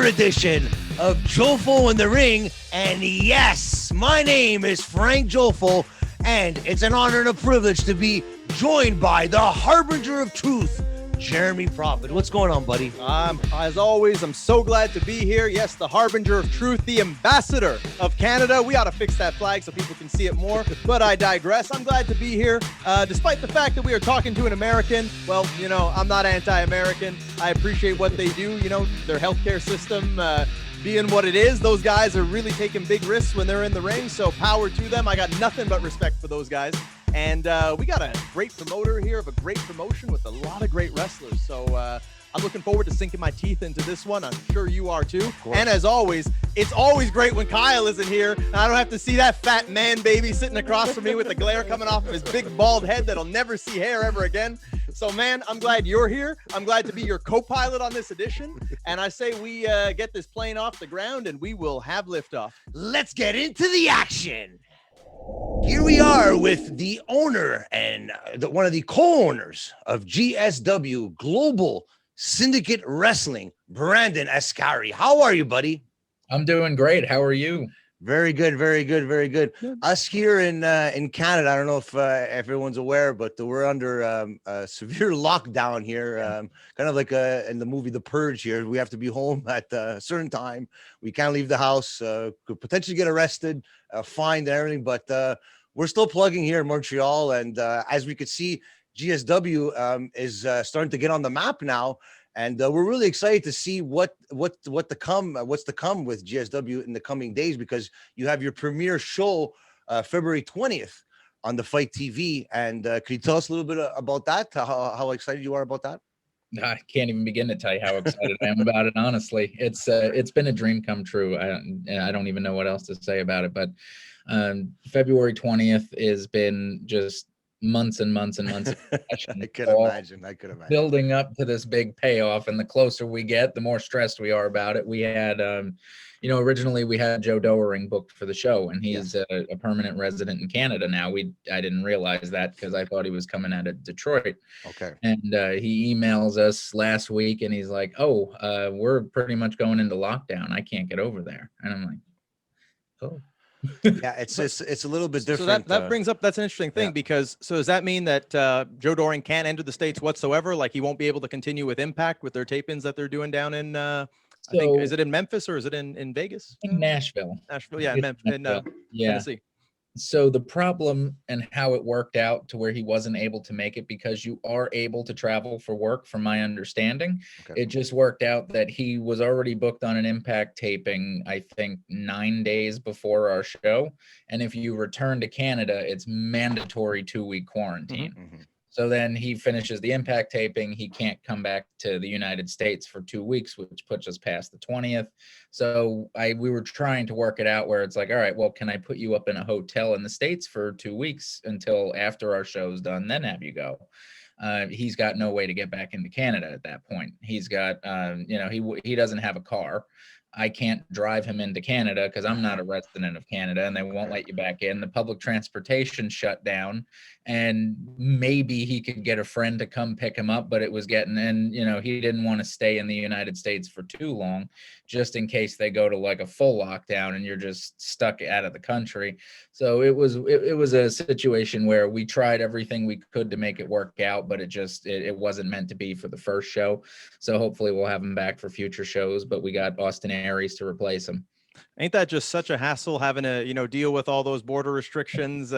edition of Jofo in the Ring. And yes, my name is Frank Jofo, and it's an honor and a privilege to be joined by the harbinger of truth, Jeremy Prophet. What's going on, buddy? As always, I'm so glad to be here. Yes, the harbinger of truth, the ambassador of Canada. We ought to fix that flag so people can see it more, but I digress. I'm glad to be here, despite the fact that we are talking to an American. Well, you know, I'm not anti-American. I appreciate what they do. You know, their healthcare system being what it is. Those guys are really taking big risks when they're in the ring, so power to them. I got nothing but respect for those guys. And we got a great promoter here of a great promotion with a lot of great wrestlers. So I'm looking forward to sinking my teeth into this one. I'm sure you are too. And as always, it's always great when Kyle isn't here. I don't have to see that fat man baby sitting across from me with the glare coming off of his big bald head that'll never see hair ever again. So, man, I'm glad you're here. I'm glad to be your co-pilot on this edition. And I say we get this plane off the ground and we will have liftoff. Let's get into the action. Here we are with the owner and one of the co-owners of GSW Global Syndicate Wrestling, Brandon Ascari. How are you, buddy? I'm doing great. How are you? Very good, very good, very good. Us here in Canada, I don't know if everyone's aware, but we're under a severe lockdown here, kind of like in the movie The Purge here. We have to be home at a certain time. We can't leave the house, could potentially get arrested, fined and everything, but we're still plugging here in Montreal. And as we could see, GSW is starting to get on the map now. And we're really excited to see what's to come with GSW in the coming days, because you have your premiere show February 20th on the Fite TV. And can you tell us a little bit about that? How excited you are about that? I can't even begin to tell you how excited I am about it. Honestly, it's been a dream come true. I don't even know what else to say about it. But February 20th has been just months and months and months. I could imagine. Building up to this big payoff, and the closer we get, the more stressed we are about it. We had, originally we had Joe Doering booked for the show, and he's a permanent resident in Canada now. I didn't realize that because I thought he was coming out of Detroit. Okay. And he emails us last week, and he's like, "Oh, we're pretty much going into lockdown. I can't get over there." And I'm like, "Oh." Yeah, it's a little bit different. So that brings up, that's an interesting thing, because so does that mean that Joe Doering can't enter the States whatsoever? Like he won't be able to continue with Impact with their tapings that they're doing down in I think, is it in Memphis or is it in Vegas? In Nashville. Yeah, in Memphis, in Tennessee. So the problem and how it worked out to where he wasn't able to make it, because you are able to travel for work, from my understanding. Okay. It just worked out that he was already booked on an Impact taping, I think 9 days before our show. And if you return to Canada, it's mandatory 2-week quarantine. Mm-hmm. So then he finishes the Impact taping. He can't come back to the United States for 2 weeks, which puts us past the 20th. So we were trying to work it out where it's like, all right, well, can I put you up in a hotel in the States for 2 weeks until after our show's done, then have you go? He's got no way to get back into Canada at that point. He's got, he doesn't have a car. I can't drive him into Canada because I'm not a resident of Canada, and they won't let you back in. The public transportation shut down, and maybe he could get a friend to come pick him up, but it was getting, and he didn't want to stay in the United States for too long, just in case they go to like a full lockdown and you're just stuck out of the country. So it was a situation where we tried everything we could to make it work out, but it wasn't meant to be for the first show. So hopefully we'll have him back for future shows, but we got Austin Aries to replace him. Ain't that just such a hassle, having to deal with all those border restrictions,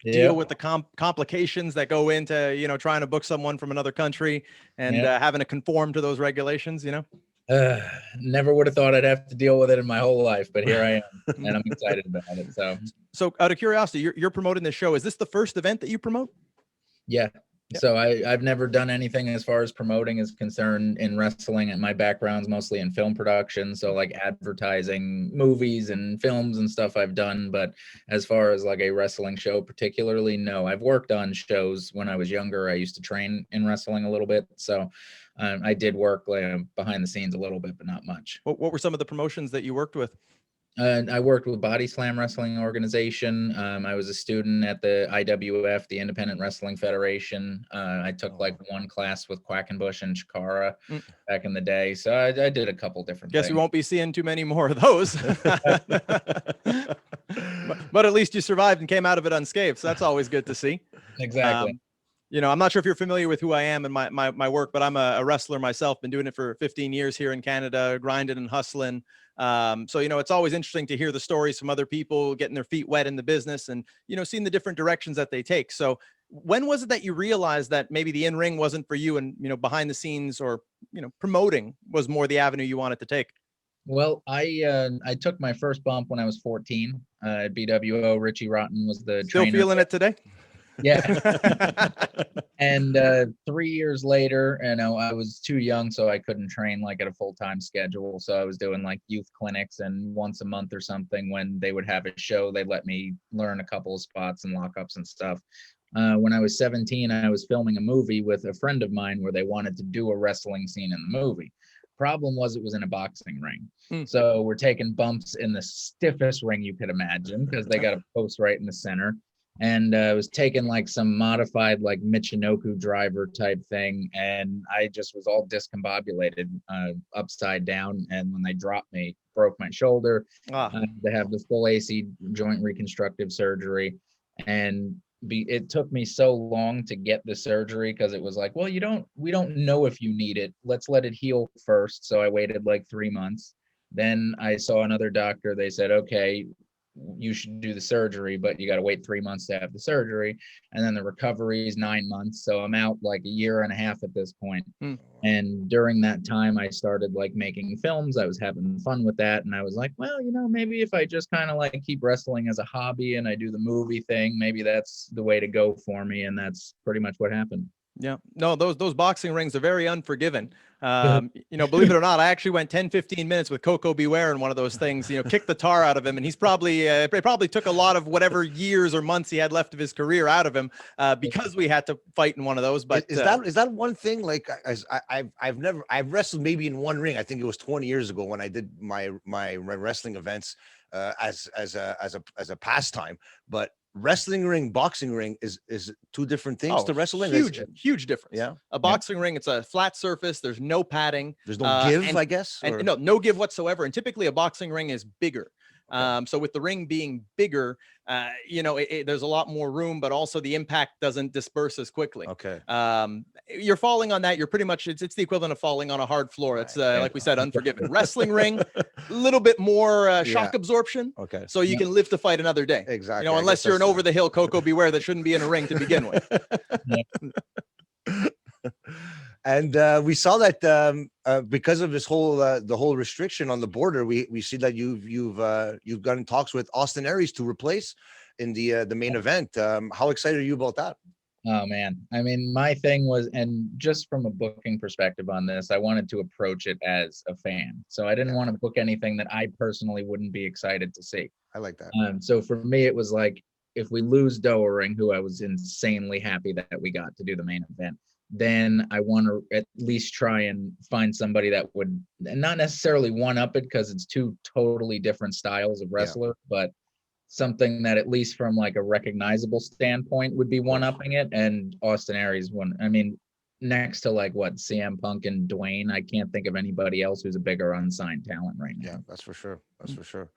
deal with the complications that go into trying to book someone from another country, and having to conform to those regulations? Never would have thought I'd have to deal with it in my whole life, but here I am, and I'm excited about it. So out of curiosity, you're promoting this show. Is this the first event that you promote? Yeah. So I've never done anything as far as promoting is concerned in wrestling, and my background's mostly in film production. So like advertising movies and films and stuff I've done. But as far as like a wrestling show particularly, no. I've worked on shows when I was younger. I used to train in wrestling a little bit. So I did work behind the scenes a little bit, but not much. What were some of the promotions that you worked with? I worked with Body Slam Wrestling Organization. I was a student at the IWF, the Independent Wrestling Federation. I took like one class with Quackenbush and Chikara back in the day. So I did a couple different Guess things. we won't be seeing too many more of those. But at least you survived and came out of it unscathed. So that's always good to see. Exactly. You know, I'm not sure if you're familiar with who I am and my work, but I'm a wrestler myself. Been doing it for 15 years here in Canada, grinding and hustling. So, you know, it's always interesting to hear the stories from other people getting their feet wet in the business and, you know, seeing the different directions that they take. So when was it that you realized that maybe the in-ring wasn't for you and, you know, behind the scenes or, you know, promoting was more the avenue you wanted to take? Well, I took my first bump when I was 14 at BWO. Richie Rotten was the Still trainer. feeling it today? Yeah. And 3 years later, you know, I was too young, so I couldn't train like at a full-time schedule. So I was doing like youth clinics, and once a month or something, when they would have a show, they let me learn a couple of spots and lockups and stuff. When I was 17, I was filming a movie with a friend of mine where they wanted to do a wrestling scene in the movie. Problem was it was in a boxing ring. So we're taking bumps in the stiffest ring you could imagine because they got a post right in the center. And I was taking like some modified like Michinoku driver type thing, and I just was all discombobulated upside down. And when they dropped me, broke my shoulder. They have the full AC joint reconstructive surgery, and it took me so long to get the surgery because it was like, well, we don't know if you need it. Let's let it heal first. So I waited like 3 months. Then I saw another doctor. They said, okay, you should do the surgery, but you got to wait 3 months to have the surgery. And then the recovery is 9 months. So I'm out like a year and a half at this point. And during that time, I started like making films. I was having fun with that. And I was like, well, you know, maybe if I just kind of like keep wrestling as a hobby and I do the movie thing, maybe that's the way to go for me. And that's pretty much what happened. Yeah, no, those boxing rings are very unforgiving. You know, believe it or not, I actually went 10, 15 minutes with Coco Beware in one of those things, you know, kicked the tar out of him. And he's probably, it probably took a lot of whatever years or months he had left of his career out of him because we had to fight in one of those. But is that one thing? Like I've wrestled maybe in one ring. I think it was 20 years ago when I did my wrestling events as a pastime, but wrestling ring, boxing ring is two different things to wrestling. Huge difference. Yeah. A boxing ring, it's a flat surface. There's no padding. There's no give, I guess. And no give whatsoever. And typically a boxing ring is bigger. So with the ring being bigger, you know, there's a lot more room, but also the impact doesn't disperse as quickly. Okay. You're falling on that. You're pretty much, it's the equivalent of falling on a hard floor. That's like we said, unforgiving. Wrestling ring, a little bit more shock absorption. Okay. So you can live to fight another day. Exactly. You know, unless you're an over the hill Coco Beware that shouldn't be in a ring to begin with. And we saw that because of this whole the whole restriction on the border, we see that you've gotten talks with Austin Aries to replace in the main event. How excited are you about that? Oh man, I mean, my thing was, and just from a booking perspective on this, I wanted to approach it as a fan. So I didn't want to book anything that I personally wouldn't be excited to see. I like that. So for me, it was like, if we lose DOERING, who I was insanely happy that we got to do the main event, then I want to at least try and find somebody that would not necessarily one up it because it's two totally different styles of wrestler, but something that at least from like a recognizable standpoint would be one upping it. And Austin Aries one, I mean, next to like what CM Punk and Dwayne, I can't think of anybody else who's a bigger unsigned talent right now. Yeah, that's for sure. That's for sure.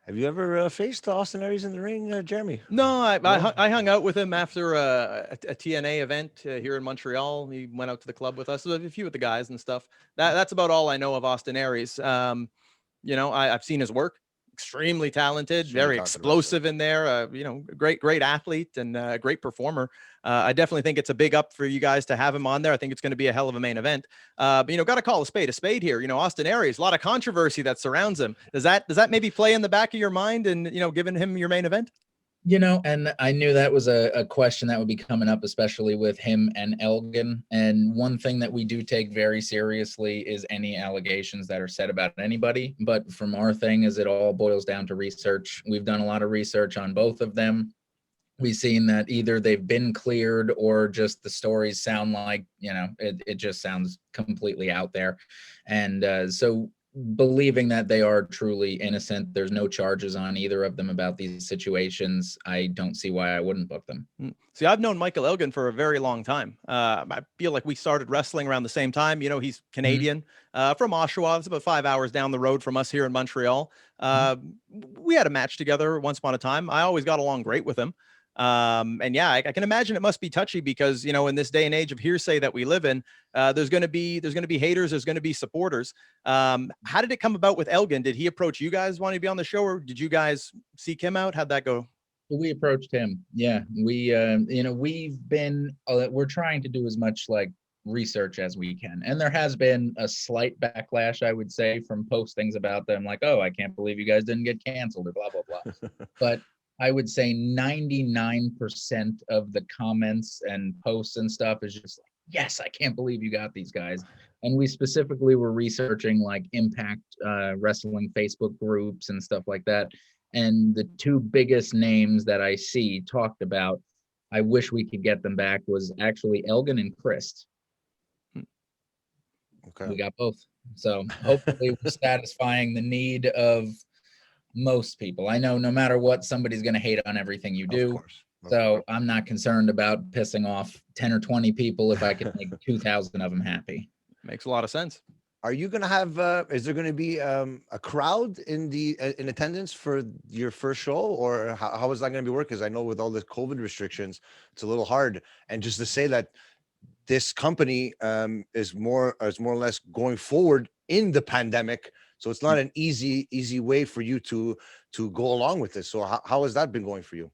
Have you ever faced Austin Aries in the ring, Jeremy? No, I hung out with him after a TNA event here in Montreal. He went out to the club with us, a few of the guys and stuff. That's about all I know of Austin Aries. You know, I've seen his work. Extremely talented, very explosive in there. You know, great athlete and great performer. I definitely think it's a big up for you guys to have him on there. I think it's going to be a hell of a main event. But you know, got to call a spade here. You know, Austin Aries, a lot of controversy that surrounds him. Does that maybe play in the back of your mind and, you know, giving him your main event? You know, and I knew that was a question that would be coming up, especially with him and Elgin. And one thing that we do take very seriously is any allegations that are said about anybody. But from our thing is it all boils down to research. We've done a lot of research on both of them. We've seen that either they've been cleared or just the stories sound like, you know, it just sounds completely out there. And so believing that they are truly innocent. There's no charges on either of them about these situations. I don't see why I wouldn't book them. See, I've known Michael Elgin for a very long time. I feel like we started wrestling around the same time. You know, he's Canadian, from Oshawa. It's about 5 hours down the road from us here in Montreal. We had a match together once upon a time. I always got along great with him. And yeah, I can imagine it must be touchy because, you know, in this day and age of hearsay that we live in, there's going to be haters, there's going to be supporters. How did it come about with Elgin? Did he approach you guys wanting to be on the show, or did you guys seek him out? How'd that go? We approached him. Yeah, we, you know, we've been, we're trying to do as much like research as we can. And there has been a slight backlash, I would say, from postings about them like, oh, I can't believe you guys didn't get canceled or blah, blah, blah. But I would say 99% of the comments and posts and stuff is just like, yes, I can't believe you got these guys. And we specifically were researching like Impact Wrestling Facebook groups and stuff like that. And the two biggest names that I see talked about, I wish we could get them back, was actually Elgin and Chris. Okay. We got both. So hopefully we're satisfying the need of most people. I know no matter what, somebody's going to hate on everything you do. Of course. So I'm not concerned about pissing off 10 or 20 people if I can make 2,000 of them happy. Makes a lot of sense. Are you going to have, is there going to be a crowd in attendance for your first show, or how is that going to be working? Because I know with all the COVID restrictions, it's a little hard. And just to say that this company is more or less going forward in the pandemic. So it's not an easy way for you to go along with this. So how has that been going for you?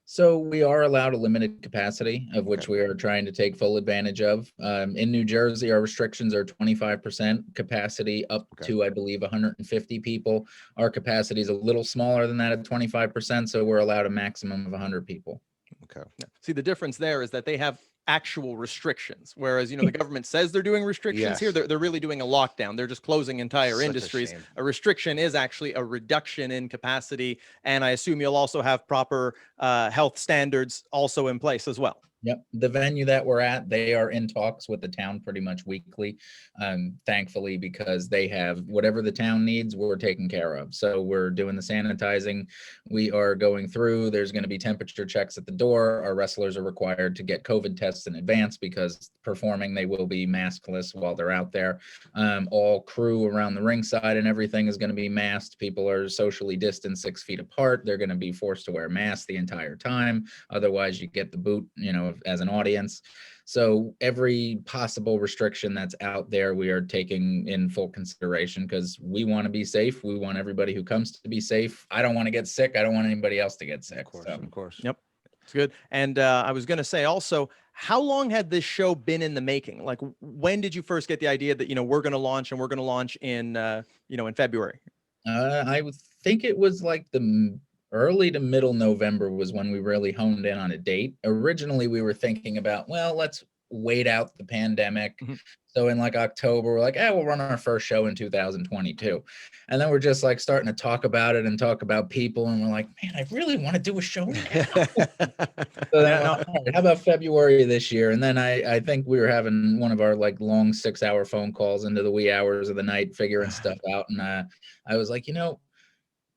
So we are allowed a limited capacity, of which we are trying to take full advantage of. In New Jersey, our restrictions are 25% capacity up to, I believe, 150 people. Our capacity is a little smaller than that at 25%, so we're allowed a maximum of 100 people. Okay. See, the difference there is that they have actual restrictions, whereas, you know, the government says they're doing restrictions. Here they're really doing a lockdown. They're just closing entire industries. A restriction is actually a reduction in capacity, and I assume you'll also have proper health standards also in place as well. Yep. The venue that we're at, they are in talks with the town pretty much weekly, thankfully, because they have whatever the town needs, we're taking care of. So we're doing the sanitizing. We are going through. There's going to be temperature checks at the door. Our wrestlers are required to get COVID tests in advance because performing, they will be maskless while they're out there. All crew around the ringside and everything is going to be masked. People are socially distanced 6 feet apart. They're going to be forced to wear masks the entire time. Otherwise, you get the boot, you know, as an audience. So every possible restriction that's out there, we are taking in full consideration because we want to be safe. We want everybody who comes to be safe. I don't want to get sick. I don't want anybody else to get sick. Of course. Yep. It's good. And I was going to say also, how long had this show been in the making? Like, when did you first get the idea that, you know, we're going to launch in, you know, in February? I would think it was like the early to middle November was when we really honed in on a date. Originally, we were thinking about, well, let's wait out the pandemic. So in like October, we're like, we'll run our first show in 2022. And then we're just like starting to talk about it and talk about people. And we're like, man, I really want to do a show now. So then, all right, how about February this year? And then I think we were having one of our like long 6-hour phone calls into the wee hours of the night, figuring stuff out. And I was like, you know,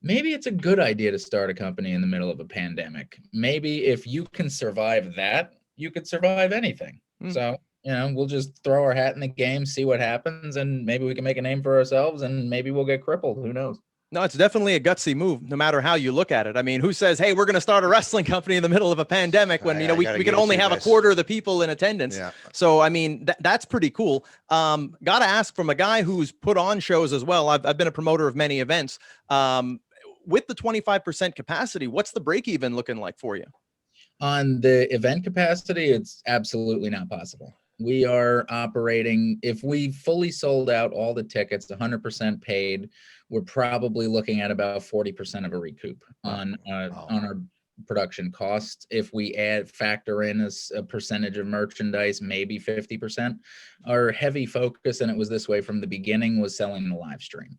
maybe it's a good idea to start a company in the middle of a pandemic. Maybe if you can survive that, you could survive anything. So, you know, we'll just throw our hat in the game, see what happens, and maybe we can make a name for ourselves, and maybe we'll get crippled. Who knows? No, it's definitely a gutsy move, no matter how you look at it. I mean, who says, hey, we're going to start a wrestling company in the middle of a pandemic when, you know, we can only have a quarter of the people in attendance. So, I mean, that's pretty cool. Got to ask, from a guy who's put on shows as well, I've been a promoter of many events. With the 25% capacity, what's the break even looking like for you? On the event capacity, it's absolutely not possible. We are operating, if we fully sold out all the tickets, 100% paid, we're probably looking at about 40% of a recoup on our production costs. If we factor in a percentage of merchandise, maybe 50%. Our heavy focus, and it was this way from the beginning, was selling the live stream.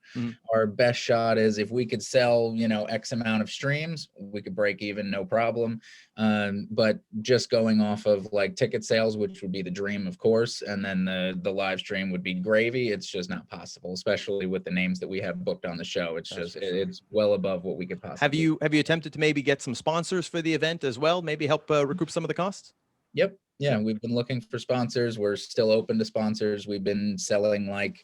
Our best shot is if we could sell, you know, X amount of streams, we could break even, no problem. But just going off of like ticket sales, which would be the dream, of course, and then the live stream would be gravy. It's just not possible, especially with the names that we have booked on the show. It's just, it's well above what we could possibly. Have you attempted to maybe get some sponsors for the event as well? Maybe help recoup some of the costs? Yep. Yeah, we've been looking for sponsors. We're still open to sponsors. We've been selling like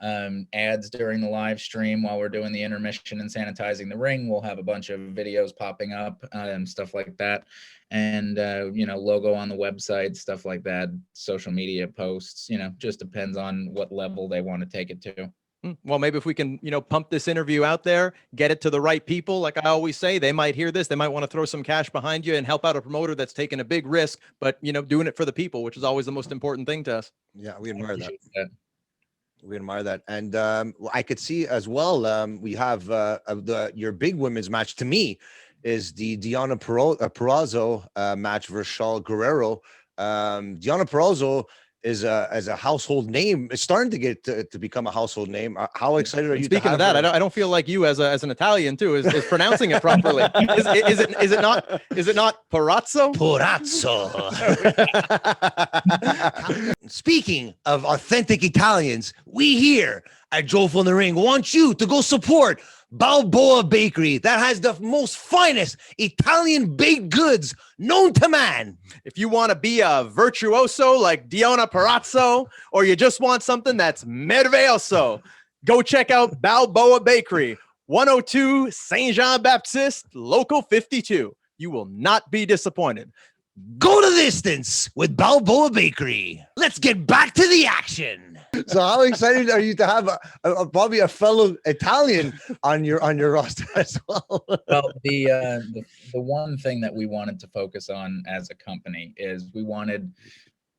ads during the live stream while we're doing the intermission and sanitizing the ring. We'll have a bunch of videos popping up and stuff like that. And, you know, logo on the website, stuff like that, social media posts, you know, just depends on what level they want to take it to. Well, maybe if we can, you know, pump this interview out there, get it to the right people. Like I always say, they might hear this. They might want to throw some cash behind you and help out a promoter that's taking a big risk, but, you know, doing it for the people, which is always the most important thing to us. Yeah, we admire that. We admire that. And I could see as well, we have your big women's match to me is the DEONNA PURRAZZO match versus Shaul Guerrero. DEONNA PURRAZZO is a household name. It's starting to get to become a household name. How excited are you? Speaking of that, I don't feel like you as an Italian too is pronouncing it properly. Is it not Purazzo? Purazzo. Speaking of authentic Italians, we here at Jofo in the Ring want you to go support Balboa Bakery that has the most finest Italian baked goods known to man. If you want to be a virtuoso like DEONNA PURRAZZO, or you just want something that's meraviglioso, go check out Balboa Bakery, 102 Saint Jean Baptiste, Local 52. You will not be disappointed. Go to the distance with Balboa Bakery. Let's get back to the action. So how excited are you to have probably a fellow Italian on your roster as well? Well, the one thing that we wanted to focus on as a company is we wanted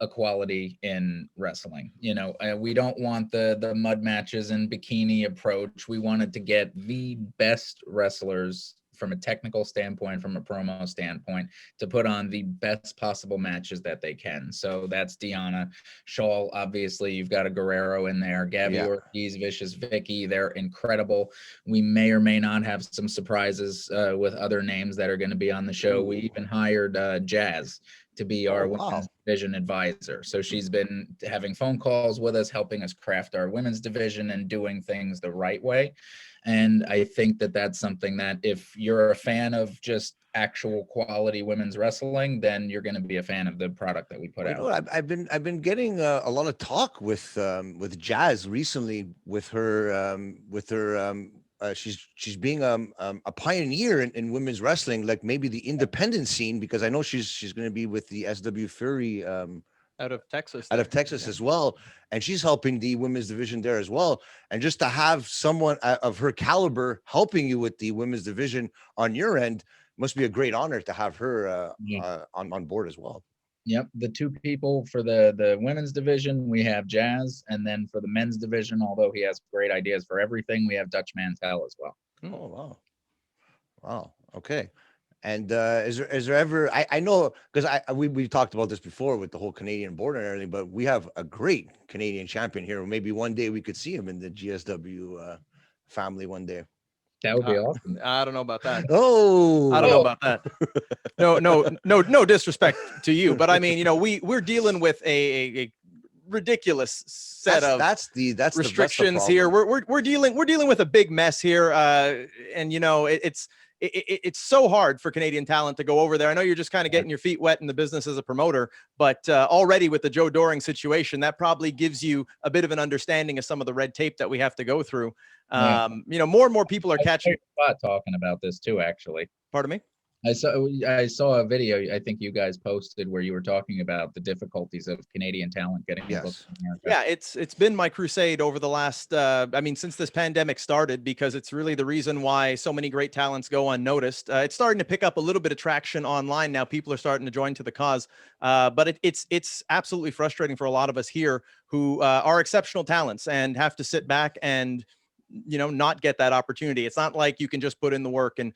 equality in wrestling. You know, we don't want the mud matches and bikini approach. We wanted to get the best wrestlers from a technical standpoint, from a promo standpoint, to put on the best possible matches that they can. So that's DEONNA. Shaul, obviously, you've got a Guerrero in there. Gabby Ortiz, Vicious Vicky, they're incredible. We may or may not have some surprises with other names that are going to be on the show. We even hired Jazz to be our women's division advisor. So she's been having phone calls with us, helping us craft our women's division and doing things the right way. And I think that that's something that if you're a fan of just actual quality women's wrestling, then you're going to be a fan of the product that we put out. Know, I've been getting a lot of talk with Jazz recently with her she's being a pioneer in women's wrestling, like maybe the independent scene, because I know she's going to be with the SW Fury out of Texas as well, and she's helping the women's division there as well. And just to have someone of her caliber helping you with the women's division on your end must be a great honor to have her on board as well. Yep, the two people for the women's division, we have Jazz, and then for the men's division, although he has great ideas for everything, we have Dutch Mantel as well. Oh wow, okay. And is there ever, I know, because we talked about this before with the whole Canadian border and everything, but we have a great Canadian champion here. Maybe one day we could see him in the GSW family one day. That would be awesome. I don't know about that. Oh, I don't know about that. No disrespect to you, but I mean, you know, we're dealing with a ridiculous set of restrictions here. We're dealing with a big mess here, and you know, it's so hard for Canadian talent to go over there. I know you're just kind of getting your feet wet in the business as a promoter, but already with the Joe Doering situation, that probably gives you a bit of an understanding of some of the red tape that we have to go through. You know, more and more people are catching. Talking about this too, actually. Pardon me? I saw a video I think you guys posted where you were talking about the difficulties of Canadian talent getting booked in America. Yeah, it's been my crusade over the last I mean, since this pandemic started, because it's really the reason why so many great talents go unnoticed. It's starting to pick up a little bit of traction online now. People are starting to join to the cause, but it's absolutely frustrating for a lot of us here who are exceptional talents and have to sit back and not get that opportunity. It's not like you can just put in the work and,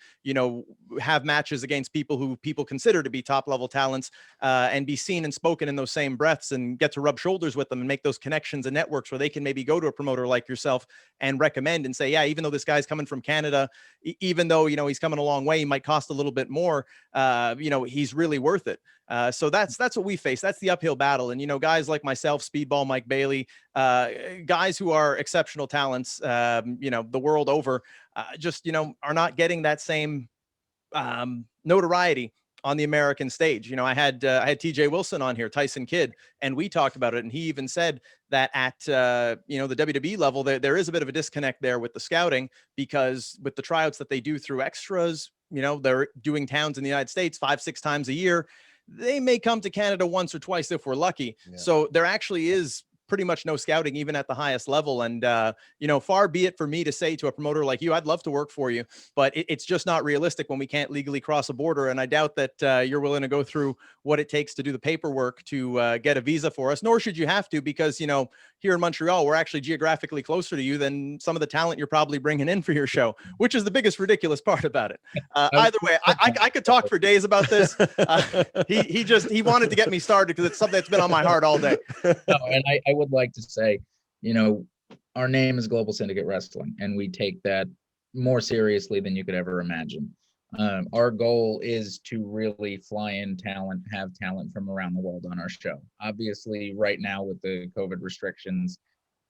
have matches against people who people consider to be top level talents, and be seen and spoken in those same breaths and get to rub shoulders with them and make those connections and networks where they can maybe go to a promoter like yourself and recommend and say, yeah, even though this guy's coming from Canada, even though, he's coming a long way, he might cost a little bit more, he's really worth it. So that's what we face. That's the uphill battle. And, guys like myself, Speedball, Mike Bailey, guys who are exceptional talents, the world over, just, are not getting that same notoriety on the American stage. I had TJ Wilson on here, Tyson Kidd, and we talked about it. And he even said that at, the WWE level, there is a bit of a disconnect there with the scouting, because with the tryouts that they do through extras, they're doing towns in the United States 5-6 times a year. They may come to Canada once or twice if we're lucky. Yeah. So there actually is pretty much no scouting, even at the highest level. And, far be it for me to say to a promoter like you, I'd love to work for you, but it's just not realistic when we can't legally cross a border. And I doubt that you're willing to go through what it takes to do the paperwork to get a visa for us, nor should you have to, because, here in Montreal, we're actually geographically closer to you than some of the talent you're probably bringing in for your show, which is the biggest ridiculous part about it. Either way, I could talk for days about this. He wanted to get me started because it's something that's been on my heart all day. No, and I would like to say, our name is Global Syndicate Wrestling, and we take that more seriously than you could ever imagine. Our goal is to really fly in talent, have talent from around the world on our show. Obviously, right now with the COVID restrictions,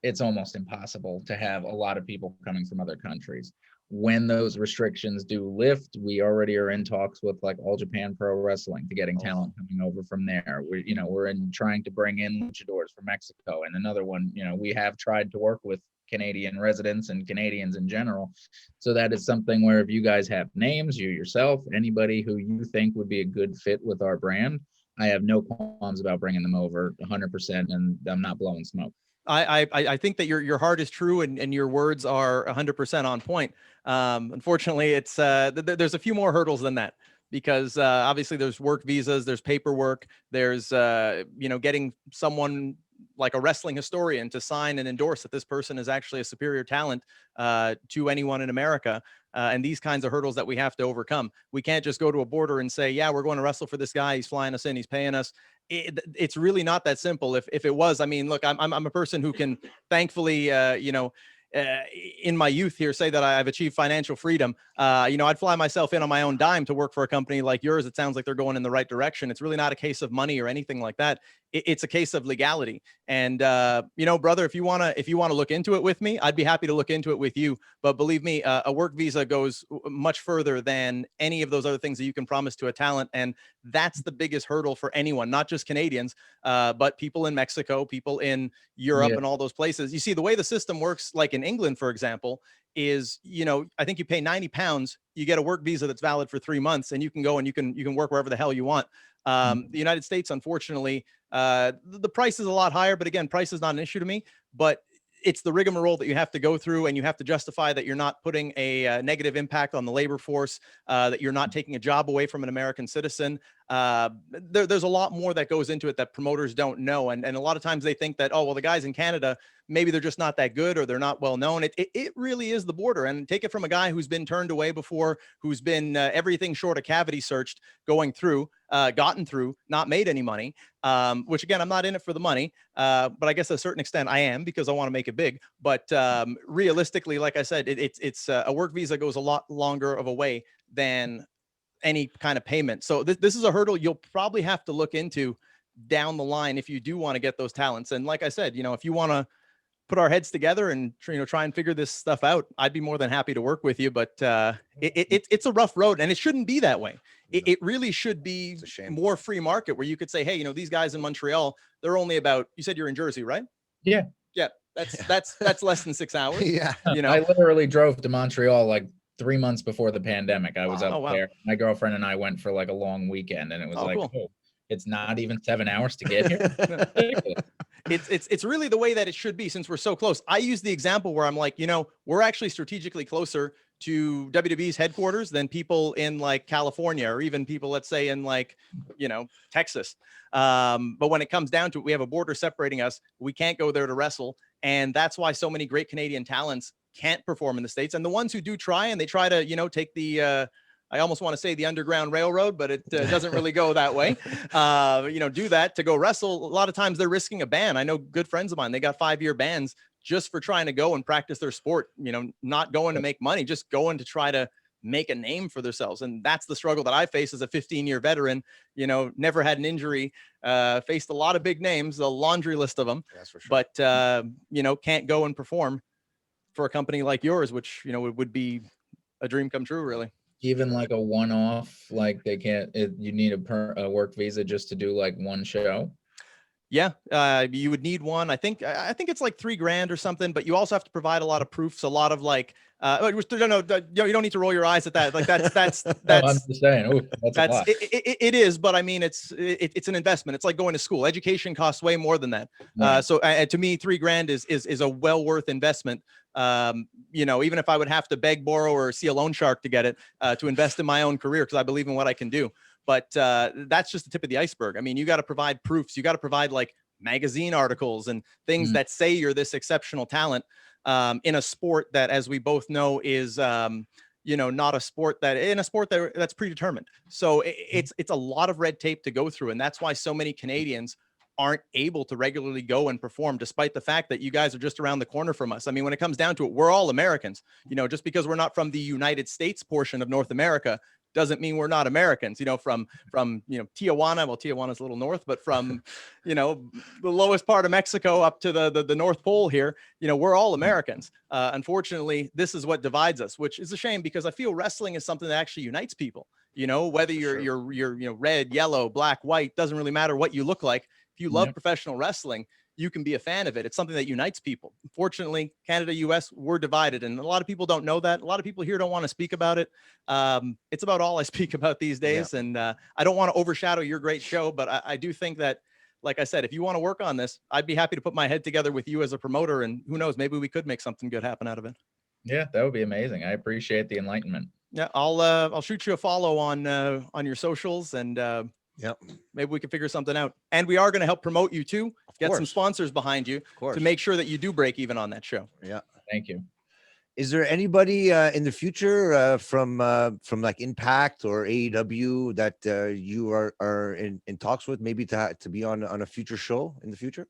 it's almost impossible to have a lot of people coming from other countries. When those restrictions do lift, we already are in talks with like All Japan Pro Wrestling to getting talent coming over from there. We're trying to bring in luchadors from Mexico, and another one, we have tried to work with Canadian residents and Canadians in general. So that is something where if you guys have names, you yourself, anybody who you think would be a good fit with our brand, I have no qualms about bringing them over 100%, and I'm not blowing smoke. I think that your heart is true and your words are 100% on point. Unfortunately, it's there's a few more hurdles than that, because obviously there's work visas, there's paperwork, there's getting someone like a wrestling historian to sign and endorse that this person is actually a superior talent to anyone in America. And these kinds of hurdles that we have to overcome. We can't just go to a border and say, yeah, we're going to wrestle for this guy. He's flying us in, he's paying us. It's really not that simple. If it was, I mean, look, I'm a person who can thankfully, in my youth here, say that I've achieved financial freedom. I'd fly myself in on my own dime to work for a company like yours. It sounds like they're going in the right direction. It's really not a case of money or anything like that. It's a case of legality. And, brother, if you want to look into it with me, I'd be happy to look into it with you. But believe me, a work visa goes much further than any of those other things that you can promise to a talent. And that's the biggest hurdle for anyone, not just Canadians, but people in Mexico, people in Europe, and all those places. You see, the way the system works, like in England, for example, is, I think you pay £90, you get a work visa that's valid for 3 months, and you can go and you can work wherever the hell you want. The United States, unfortunately, the price is a lot higher, but again, price is not an issue to me, but it's the rigmarole that you have to go through, and you have to justify that you're not putting a negative impact on the labor force, that you're not taking a job away from an American citizen. There's a lot more that goes into it that promoters don't know. And a lot of times they think that, oh, well, the guys in Canada, maybe they're just not that good or they're not well known. It really is the border. And take it from a guy who's been turned away before, who's been everything short of cavity searched, gotten through, not made any money, which again, I'm not in it for the money, but I guess to a certain extent I am, because I want to make it big. But realistically, like I said, it's a work visa goes a lot longer of a way than any kind of payment. So this is a hurdle you'll probably have to look into down the line if you do want to get those talents. And like I said, if you want to put our heads together and try and figure this stuff out, I'd be more than happy to work with you. But it's a rough road, and it shouldn't be that way. It really should be more free market, where you could say, hey, these guys in Montreal, they're only about, you said you're in Jersey, right? Yeah. That's less than 6 hours. Yeah. I literally drove to Montreal like 3 months before the pandemic. I was up there. My girlfriend and I went for like a long weekend, and it was cool. It's not even 7 hours to get here. It's really the way that it should be, since we're so close. I use the example where I'm like, we're actually strategically closer to WWE's headquarters than people in like California, or even people, let's say, in like, Texas. But when it comes down to it, we have a border separating us. We can't go there to wrestle. And that's why so many great Canadian talents can't perform in the States. And the ones who do try, and they try to, you know, take the, I almost want to say the Underground Railroad, but it doesn't really go that way. You know, do that to go wrestle. A lot of times they're risking a ban. I know good friends of mine, they got 5-year bans just for trying to go and practice their sport, you know, not going to make money, just going to try to make a name for themselves. And that's the struggle that I face as a 15-year veteran, you know, never had an injury, faced a lot of big names, a laundry list of them, That's for sure. but, you know, can't go and perform for a company like yours, which, you know, would be a dream come true, really. Even like a one-off, like they can't, you need a work visa just to do like one show. Yeah, you would need one. I think it's like $3,000 or something, but you also have to provide a lot of proofs, a lot of like, no, you don't need to roll your eyes at that. Like that's No, I'm just saying, ooh, that's a lot. It is, but I mean, it's an investment. It's like going to school. Education costs way more than that. Right. So to me, $3,000 is a well worth investment. You know, even if I would have to beg, borrow, or see a loan shark to get it, to invest in my own career, because I believe in what I can do. But that's just the tip of the iceberg. I mean, you got to provide proofs. You got to provide like magazine articles and things that say you're this exceptional talent in a sport that, as we both know, is you know, not a sport that's predetermined. So it's a lot of red tape to go through, and that's why so many Canadians aren't able to regularly go and perform, despite the fact that you guys are just around the corner from us. I mean, when it comes down to it, we're all Americans. You know, just because we're not from the United States portion of North America doesn't mean we're not Americans. You know, from you know, Tijuana, well, Tijuana's a little north, but from, you know, the lowest part of Mexico up to the North Pole here, you know, we're all Americans. Unfortunately, this is what divides us, which is a shame, because I feel wrestling is something that actually unites people. You know, whether you're you know, red, yellow, black, white, doesn't really matter what you look like. If you love professional wrestling, you can be a fan of it. It's something that unites people. Unfortunately, Canada, US, we're divided. And a lot of people don't know that. A lot of people here don't want to speak about it. It's about all I speak about these days. Yeah. And I don't want to overshadow your great show, but I do think that, like I said, if you want to work on this, I'd be happy to put my head together with you as a promoter. And who knows, maybe we could make something good happen out of it. Yeah, that would be amazing. I appreciate the enlightenment. Yeah, I'll shoot you a follow on your socials, and yep, maybe we can figure something out. And we are going to help promote you too. Get some sponsors behind you to make sure that you do break even on that show. Yeah. Thank you. Is there anybody in the future from like Impact or AEW that you are in talks with, maybe to be on a future show in the future?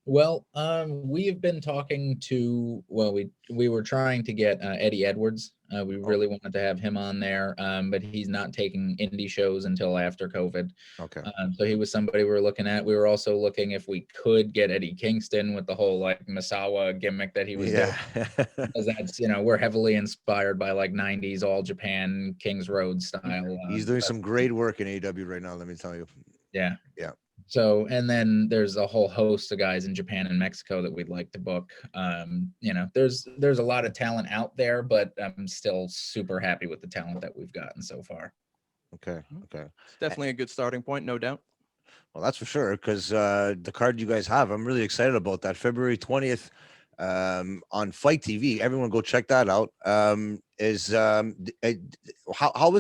Well, we have been talking to, well, we were trying to get Eddie Edwards. We really wanted to have him on there, but he's not taking indie shows until after COVID. Okay. So he was somebody we were looking at. We were also looking if we could get Eddie Kingston with the whole like Misawa gimmick that he was doing. Because that's, you know, we're heavily inspired by like 90s All Japan Kings Road style. He's doing some great work in AEW right now, let me tell you. Yeah. Yeah. So, and then there's a whole host of guys in Japan and Mexico that we'd like to book. You know, there's a lot of talent out there, but I'm still super happy with the talent that we've gotten so far. Okay. Okay. It's definitely a good starting point, no doubt. Well, that's for sure, because the card you guys have, I'm really excited about that. February 20th on Fite TV. Everyone go check that out. How is the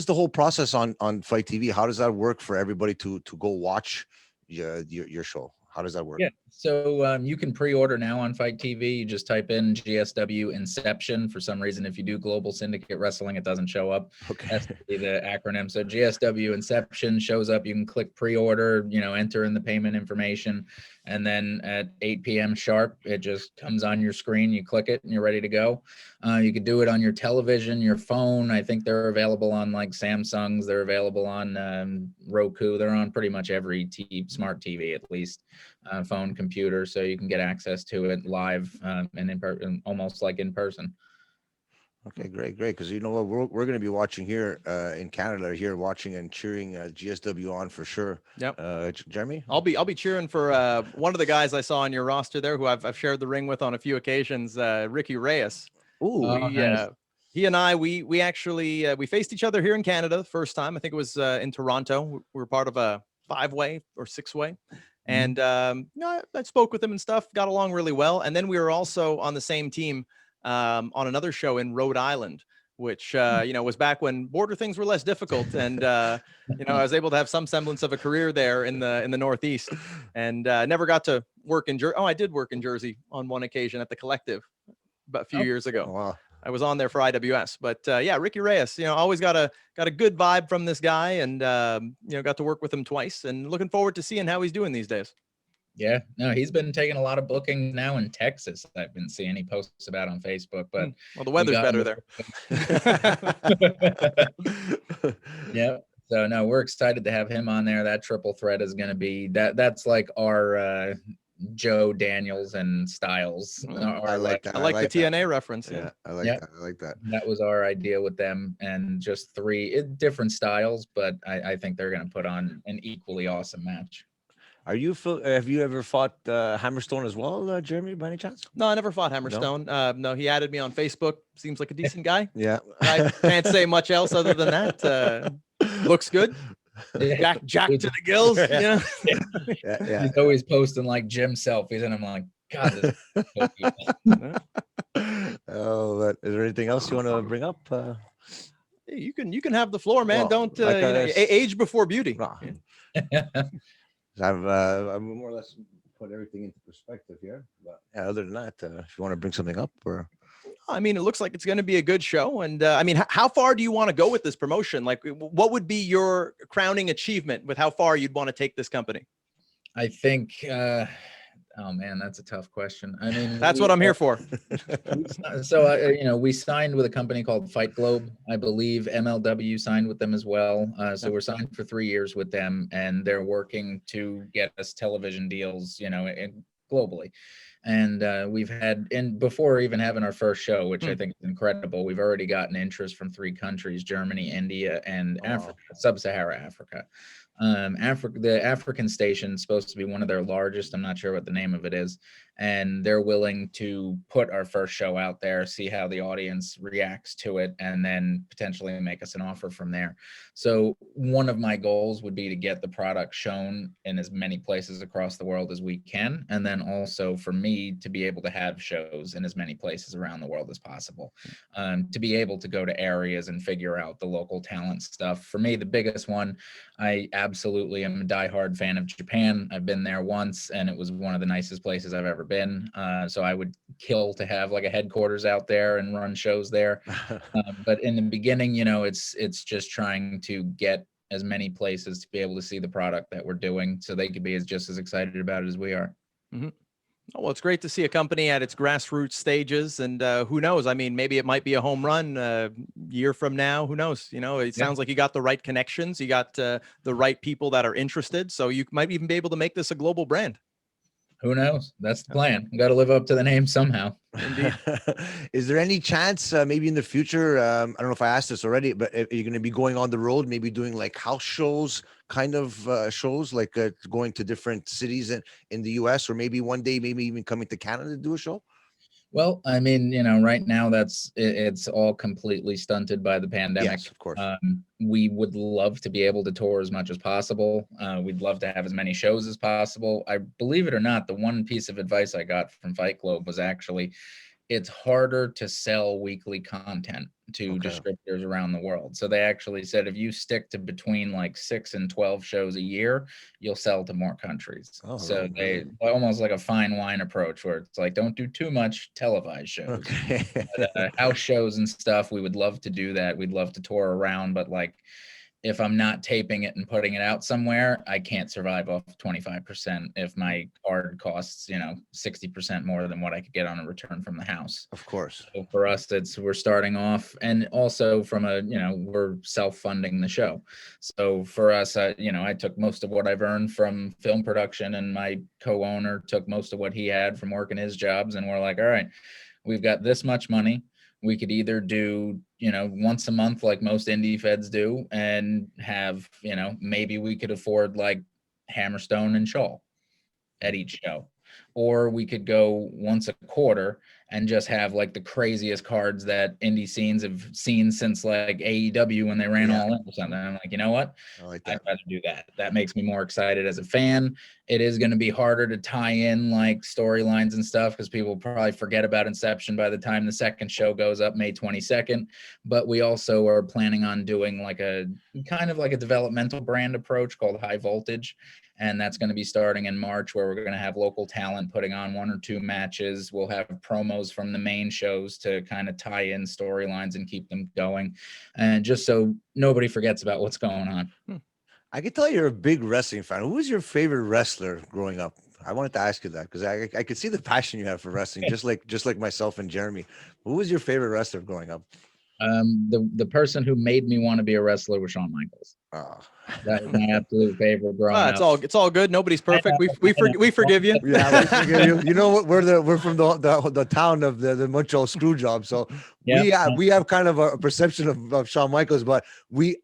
whole process on Fite TV? How does that work for everybody to go watch your show? How does that work? Yeah, so you can pre-order now on Fite TV. You just type in GSW Inception. For some reason, if you do Global Syndicate Wrestling, it doesn't show up. Okay. That's the acronym. So GSW Inception shows up. You can click pre-order, you know, enter in the payment information, and then at 8 p.m. sharp, it just comes on your screen. You click it and you're ready to go. You could do it on your television, your phone. I think they're available on like Samsungs. They're available on Roku. They're on pretty much every smart TV, at least. Phone, computer, so you can get access to it live and in person, almost like in person. Okay, great. Because you know what, we're going to be watching here in Canada, here watching and cheering GSW on for sure. Yep. Jeremy, I'll be cheering for one of the guys I saw on your roster there, who I've shared the ring with on a few occasions, Ricky Reyes. Ooh, nice. He and I, we actually we faced each other here in Canada the first time. I think it was in Toronto. We were part of a 5-way or 6-way. And you know, I spoke with him and stuff, got along really well. And then we were also on the same team on another show in Rhode Island, which you know, was back when border things were less difficult. And you know, I was able to have some semblance of a career there in the Northeast, and never got to work in Jersey. Oh, I did work in Jersey on one occasion at the Collective about a few years ago. wow. I was on there for IWS, but yeah, Ricky Reyes, always got a good vibe from this guy, and got to work with him twice, and looking forward to seeing how he's doing these days. Yeah, no, he's been taking a lot of bookings now in Texas. I've been seeing he posts about on Facebook, but well, the weather's better there. Yeah. So no, we're excited to have him on there. That triple threat is going to be that's like our Joe, Daniels, and Styles. I like that. I like the TNA reference. Yeah, I like that. I like that. That was our idea with them, and just three different styles, but I think they're going to put on an equally awesome match. Have you ever fought Hammerstone as well, Jeremy, by any chance? No, I never fought Hammerstone. No, he added me on Facebook. Seems like a decent guy. Yeah. I can't say much else other than that. Looks good. Jack to the gills. Yeah. He's always posting like gym selfies, and I'm like, God. This is so beautiful. Oh, is there anything else you want to bring up? You can have the floor, man. Well, Don't age before beauty. I've more or less put everything into perspective here. But yeah, other than that, if you want to bring something up, or I mean, it looks like it's going to be a good show. And I mean, how far do you want to go with this promotion? Like, what would be your crowning achievement with how far you'd want to take this company? I think, oh man, that's a tough question. I mean, that's what I'm here for. So, we signed with a company called Fight Globe. I believe MLW signed with them as well. So we're signed for 3 years with them, and they're working to get us television deals, globally. And we've had, before even having our first show, which I think is incredible, we've already gotten interest from 3 countries: Germany, India, and Africa, sub-Sahara Africa. The African station is supposed to be one of their largest. I'm not sure what the name of it is. And they're willing to put our first show out there, see how the audience reacts to it, and then potentially make us an offer from there. So one of my goals would be to get the product shown in as many places across the world as we can. And then also for me to be able to have shows in as many places around the world as possible, to be able to go to areas and figure out the local talent stuff. For me, the biggest one, I absolutely am a diehard fan of Japan. I've been there once, and it was one of the nicest places I've ever been. So I would kill to have like a headquarters out there and run shows there. But in the beginning, it's just trying to get as many places to be able to see the product that we're doing, so they could be just as excited about it as we are. Mm-hmm. Oh, well, it's great to see a company at its grassroots stages, and who knows? I mean, maybe it might be a home run a year from now. Who knows? It sounds like you got the right connections. You got the right people that are interested. So you might even be able to make this a global brand. Who knows? That's the plan. We got to live up to the name somehow. Indeed. Is there any chance maybe in the future, I don't know if I asked this already, but are you going to be going on the road, maybe doing like house shows, kind of shows, like going to different cities in the US, or maybe one day, maybe even coming to Canada to do a show? Well, I mean, right now it's all completely stunted by the pandemic. Yes, of course. We would love to be able to tour as much as possible. We'd love to have as many shows as possible. I believe it or not, the one piece of advice I got from Fight Globe was actually, it's harder to sell weekly content to distributors around the world. So they actually said, if you stick to between like 6 and 12 shows a year, you'll sell to more countries. So they almost like a fine wine approach, where it's like, don't do too much televised shows. But, house shows and stuff, we would love to do that. We'd love to tour around, but like, if I'm not taping it and putting it out somewhere, I can't survive off 25% if my card costs, 60% more than what I could get on a return from the house. Of course. So for us, we're starting off, and also from we're self-funding the show. So for us, I took most of what I've earned from film production, and my co-owner took most of what he had from working his jobs. And we're like, all right, we've got this much money. We could either do, once a month like most indie feds do, and have, maybe we could afford like Hammerstone and Shaw at each show. Or we could go once a quarter and just have like the craziest cards that indie scenes have seen since like AEW when they ran all in or something. I'm like, you know what? I'd rather do that. That makes me more excited as a fan. It is going to be harder to tie in like storylines and stuff, because people probably forget about Inception by the time the second show goes up May 22nd. But we also are planning on doing like a kind of like a developmental brand approach called High Voltage. And that's going to be starting in March, where we're going to have local talent on putting on 1 or 2 matches. We'll have promos from the main shows to kind of tie in storylines and keep them going, and just so nobody forgets about what's going on. I can tell you're a big wrestling fan. Who was your favorite wrestler growing up? I wanted to ask you that because I could see the passion you have for wrestling, just like myself and Jeremy. Who was your favorite wrestler growing up? The person who made me want to be a wrestler was Shawn Michaels. Oh. That was my absolute favorite growing up. It's all good. Nobody's perfect. We forgive you. Yeah, we forgive you. You know what? We're from the town of the Montreal Screwjob, so we have kind of a perception of Shawn Michaels, but we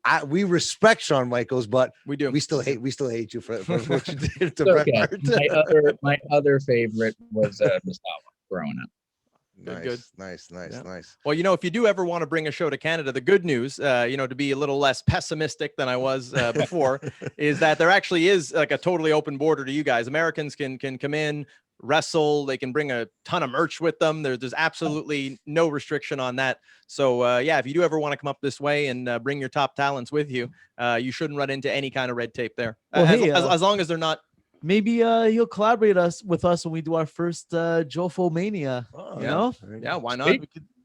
respect Shawn Michaels, but we still hate you for what you did to Bret Hart. My other favorite was Mustafa growing up. Nice. Well, if you do ever want to bring a show to Canada, the good news, to be a little less pessimistic than I was before, is that there actually is like a totally open border to you guys. Americans can come in, wrestle. They can bring a ton of merch with them. There's absolutely no restriction on that. So if you do ever want to come up this way and bring your top talents with you, you shouldn't run into any kind of red tape there. Well, as long as they're not. Maybe you'll collaborate with us when we do our first Jofo Mania. Yeah, why not?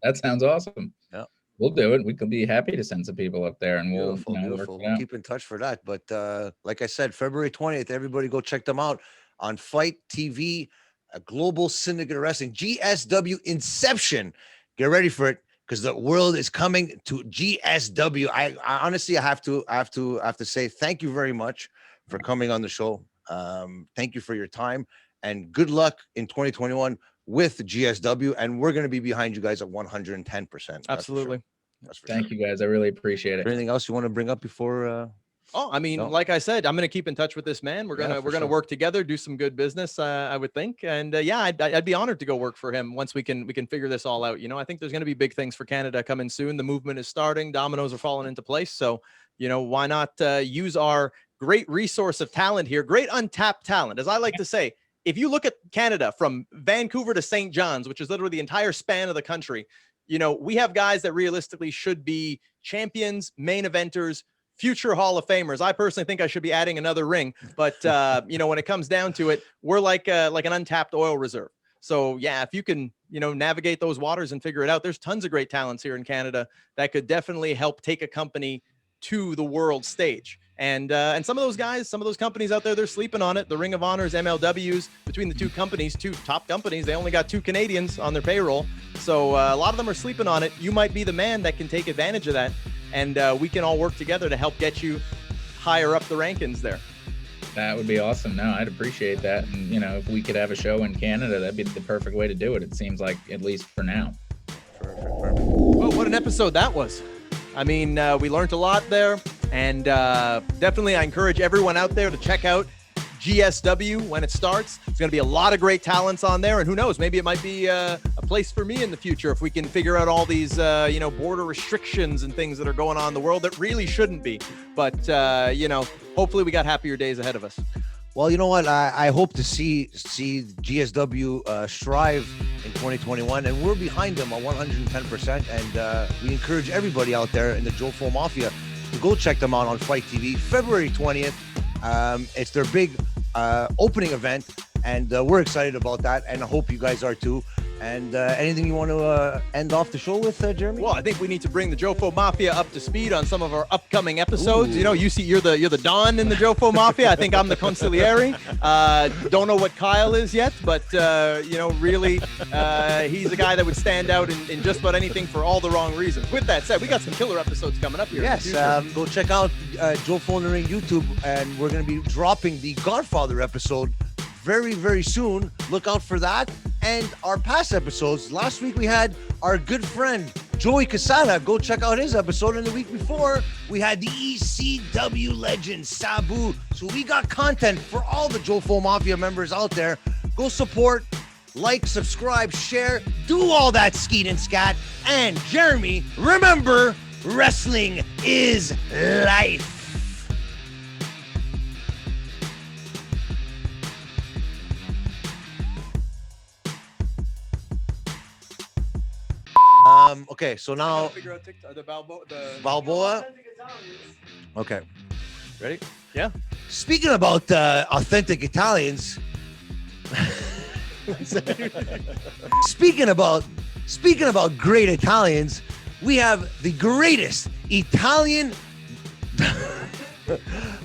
That sounds awesome. Yeah, we'll do it. We could be happy to send some people up there, and we'll keep in touch for that. But like I said, February 20th, everybody go check them out on Fite TV, a global syndicate of wrestling, GSW Inception. Get ready for it, because the world is coming to GSW. I honestly have to say thank you very much for coming on the show. Thank you for your time, and good luck in 2021 with GSW, and we're going to be behind you guys at 110%. Absolutely. Thank you guys. I really appreciate it. Anything else you want to bring up before? Like I said, I'm going to keep in touch with this man. We're gonna work together, do some good business, I would think, and I'd be honored to go work for him once we can figure this all out. I think there's going to be big things for Canada coming soon. The movement is starting. Dominoes are falling into place. So why not use our great resource of talent here, great untapped talent. As I like to say, if you look at Canada from Vancouver to St. John's, which is literally the entire span of the country, we have guys that realistically should be champions, main eventers, future Hall of Famers. I personally think I should be adding another ring, but when it comes down to it, we're like an untapped oil reserve. So if you can, navigate those waters and figure it out, there's tons of great talents here in Canada that could definitely help take a company to the world stage. And some of those guys, some of those companies out there, they're sleeping on it. The Ring of Honors, MLWs, between the two top companies, they only got 2 Canadians on their payroll. So a lot of them are sleeping on it. You might be the man that can take advantage of that. And we can all work together to help get you higher up the rankings there. That would be awesome. No, I'd appreciate that. And, if we could have a show in Canada, that'd be the perfect way to do it. It seems like, at least for now. Perfect. Well, what an episode that was. I mean, we learned a lot there, and definitely I encourage everyone out there to check out GSW when it starts. There's going to be a lot of great talents on there, and who knows, maybe it might be a place for me in the future if we can figure out all these, border restrictions and things that are going on in the world that really shouldn't be. But, hopefully we got happier days ahead of us. Well, you know what? I hope to see GSW strive in 2021, and we're behind them on 110%. And we encourage everybody out there in the Jofo Mafia to go check them out on Fite TV, February 20th. It's their big opening event, and we're excited about that, and I hope you guys are too. And anything you want to end off the show with, Jeremy? Well, I think we need to bring the Jofo Mafia up to speed on some of our upcoming episodes. Ooh. You're the Don in the Jofo Mafia. I think I'm the Consigliere. Don't know what Kyle is yet, but really, he's a guy that would stand out in just about anything for all the wrong reasons. With that said, we got some killer episodes coming up here. Yes, go check out Jofo in the Ring YouTube, and we're going to be dropping the Godfather episode very, very soon. Look out for that. And our past episodes. Last week we had our good friend Joey Casada. Go check out his episode. And the week before we had the ECW legend Sabu. So we got content for all the Jofo Mafia members out there. Go support, like, subscribe, share, do all that skeet and scat. And Jeremy, remember, wrestling is life. Okay, so now figure out TikTok, the Balboa. Okay, ready? Yeah. Speaking about authentic Italians, Speaking about great Italians, we have the greatest Italian.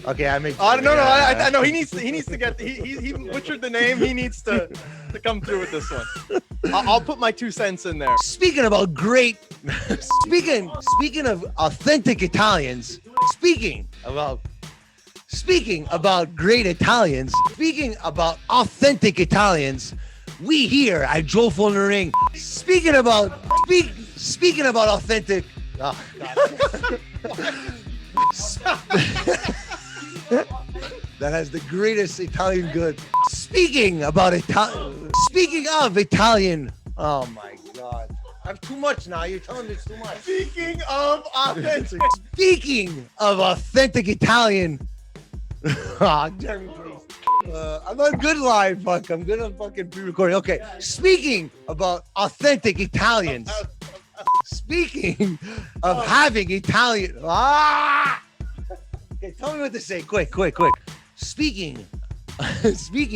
Okay, I make. Oh no, I know he needs to get. He butchered the name. He needs to come through with this one. I'll put my 2 cents in there. Speaking of authentic Italians. Speaking about great Italians. Speaking about authentic Italians. We here at Jofo in the Ring. Speaking about authentic. Oh, that has the greatest Italian goods. Speaking of Italian. Oh my God. I have too much now. You're telling me it's too much. Speaking of authentic. Speaking of authentic Italian. Jeremy, please. I'm not good live. Fuck. I'm gonna fucking pre-recording. Okay. Speaking about authentic Italians. Speaking of having Italian. Okay, tell me what to say. Quick. Speaking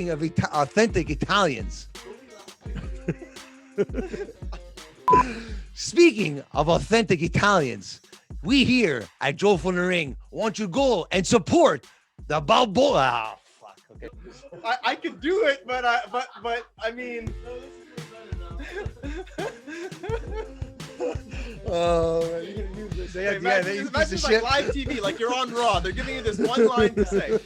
of authentic Italians. Speaking of authentic Italians, we here at Jofo in the Ring want you to go and support the Balboa. Oh, fuck. Okay. I could do it, but I mean. Oh, man, you're gonna use this. Hey, imagine like live TV, like you're on Raw. They're giving you this one line to say.